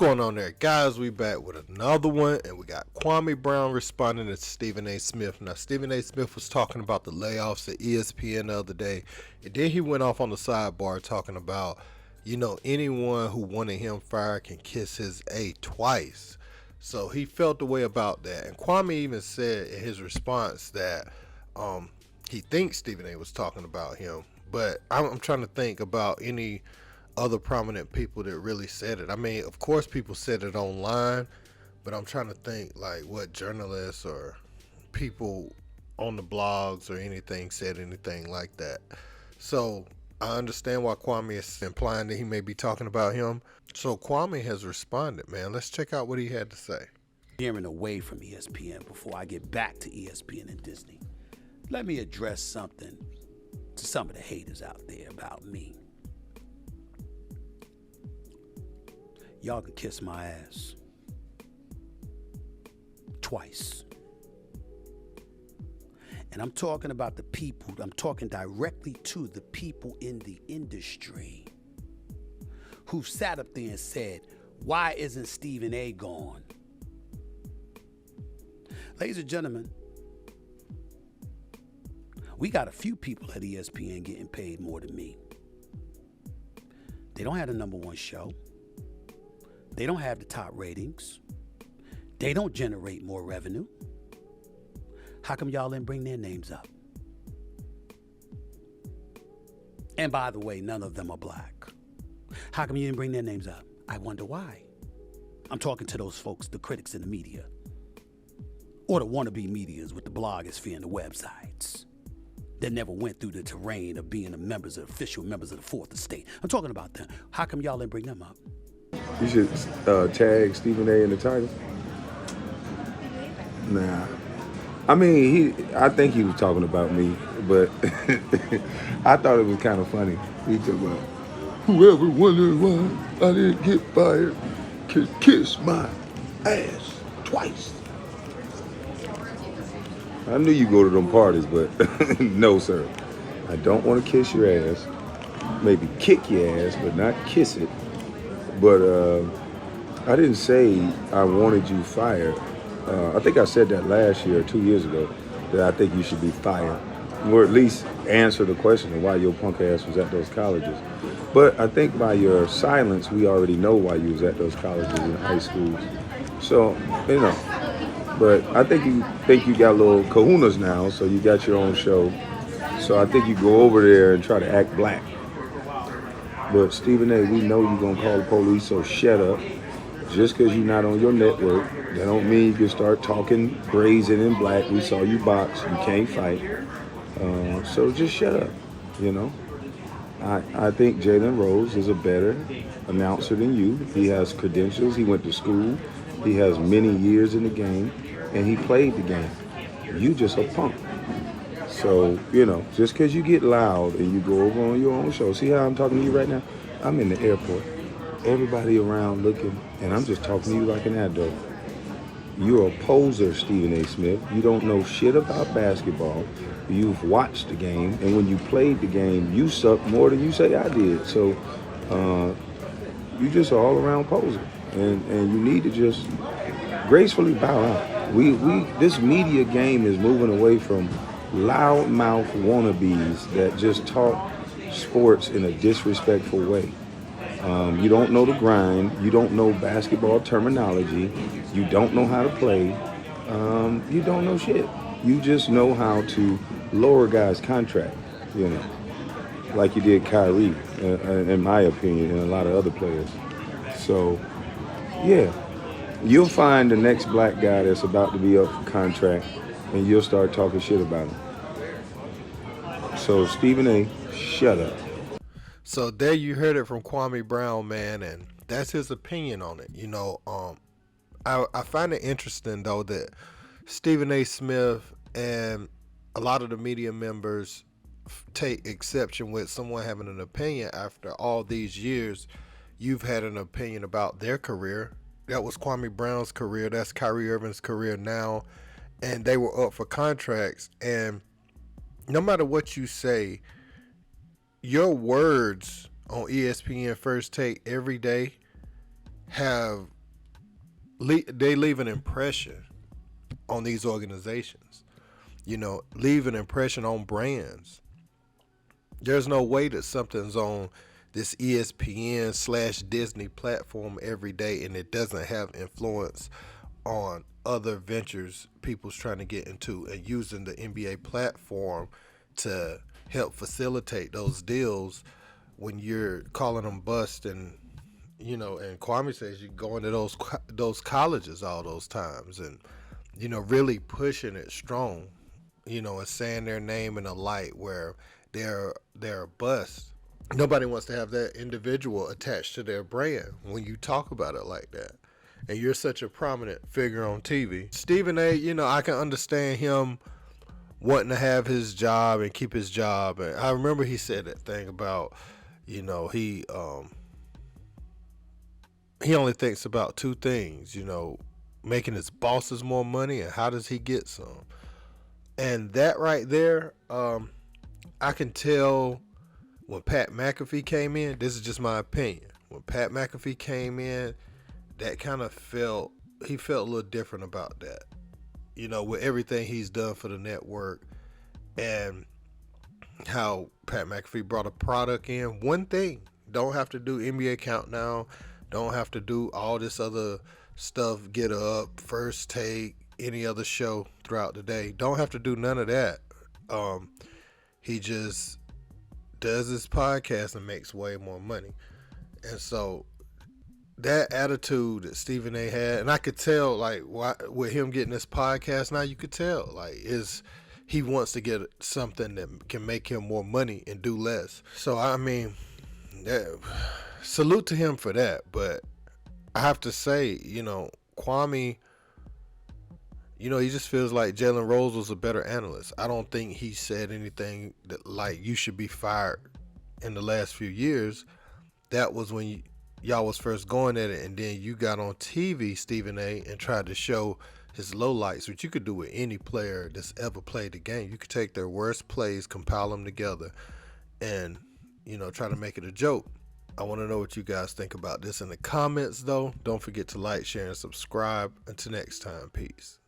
going on there, guys? We back with another one, and we got Kwame Brown responding to Stephen A. Smith. Now, Stephen A. Smith was talking about the layoffs at ESPN the other day, and then he went off on the sidebar talking about, anyone who wanted him fired can kiss his A twice. So he felt the way about that, and Kwame even said in his response that he thinks Stephen A. was talking about him, but I'm trying to think about any other prominent people that really said it. I mean, of course, people said it online, but I'm trying to think like what journalists or people on the blogs or anything said anything like that. So I understand why Kwame is implying that he may be talking about him. So Kwame has responded, man. Let's check out what he had to say. Veering away from ESPN before I get back to ESPN and Disney, let me address something to some of the haters out there about me. Y'all can kiss my ass twice. And I'm talking about the people, I'm talking directly to the people in the industry who sat up there and said, why isn't Stephen A. gone? Ladies and gentlemen, we got a few people at ESPN getting paid more than me. They don't have the number one show. They don't have the top ratings. They don't generate more revenue. How come y'all didn't bring their names up? And by the way, none of them are black. How come you didn't bring their names up? I wonder why. I'm talking to those folks, the critics in the media, or the wannabe medias with the blogosphere and the websites that never went through the terrain of being official members of the Fourth Estate. I'm talking about them. How come y'all didn't bring them up? You should tag Stephen A. in the title. Nah. I mean, I think he was talking about me, but I thought it was kind of funny. He talked about, whoever wondered why I didn't get fired can kiss my ass twice. I knew you go to them parties, but no, sir. I don't want to kiss your ass. Maybe kick your ass, but not kiss it. But I didn't say I wanted you fired. I think I said that last year or 2 years ago, that I think you should be fired. Or at least answer the question of why your punk ass was at those colleges. But I think by your silence, we already know why you was at those colleges and high schools. So, but I think you got little kahunas now, so you got your own show. So I think you go over there and try to act black. But Stephen A., we know you're going to call the police, so shut up. Just because you're not on your network, that don't mean you can start talking brazen and black. We saw you box. You can't fight. So just shut up, I think Jalen Rose is a better announcer than you. He has credentials. He went to school. He has many years in the game, and he played the game. You just a punk. So, just because you get loud and you go over on your own show. See how I'm talking to you right now? I'm in the airport. Everybody around looking, and I'm just talking to you like an adult. You're a poser, Stephen A. Smith. You don't know shit about basketball. You've watched the game, and when you played the game, you sucked more than you say I did. So, you just an all-around poser, and you need to just gracefully bow out. This media game is moving away from loudmouth wannabes that just talk sports in a disrespectful way. You don't know the grind. You don't know basketball terminology. You don't know how to play. You don't know shit. You just know how to lower guys' contract, like you did Kyrie, in my opinion, and a lot of other players. So, yeah, you'll find the next black guy that's about to be up for contract, and you'll start talking shit about him. So, Stephen A., shut up. So there you heard it from Kwame Brown, man, and that's his opinion on it. I find it interesting, though, that Stephen A. Smith and a lot of the media members take exception with someone having an opinion after all these years. You've had an opinion about their career. That was Kwame Brown's career. That's Kyrie Irving's career now. And they were up for contracts. And no matter what you say, your words on ESPN First Take every day have they leave an impression on these organizations. Leave an impression on brands. There's no way that something's on this ESPN/Disney platform every day and it doesn't have influence on other ventures people's trying to get into, and using the NBA platform to help facilitate those deals when you're calling them bust. And and Kwame says you go into those colleges all those times, and really pushing it strong, and saying their name in a light where they're a bust. Nobody wants to have that individual attached to their brand when you talk about it like that. And you're such a prominent figure on TV. Stephen A., I can understand him wanting to have his job and keep his job. And I remember he said that thing about, he only thinks about two things, making his bosses more money and how does he get some. And that right there, I can tell when Pat McAfee came in, this is just my opinion. When Pat McAfee came in, that kind of he felt a little different about that. With everything he's done for the network and how Pat McAfee brought a product in. One thing, don't have to do NBA Countdown, don't have to do all this other stuff, Get Up, First Take, any other show throughout the day. Don't have to do none of that. He just does his podcast and makes way more money. And so that attitude that Stephen A had, and I could tell, like, with him getting this podcast now, you could tell, like, he wants to get something that can make him more money and do less. So, I mean, salute to him for that. But I have to say, Kwame, he just feels like Jalen Rose was a better analyst. I don't think he said anything that, like, you should be fired in the last few years. That was when y'all was first going at it, and then you got on TV, Stephen A., and tried to show his lowlights, which you could do with any player that's ever played the game. You could take their worst plays, compile them together, and, try to make it a joke. I want to know what you guys think about this in the comments, though. Don't forget to like, share, and subscribe. Until next time, peace.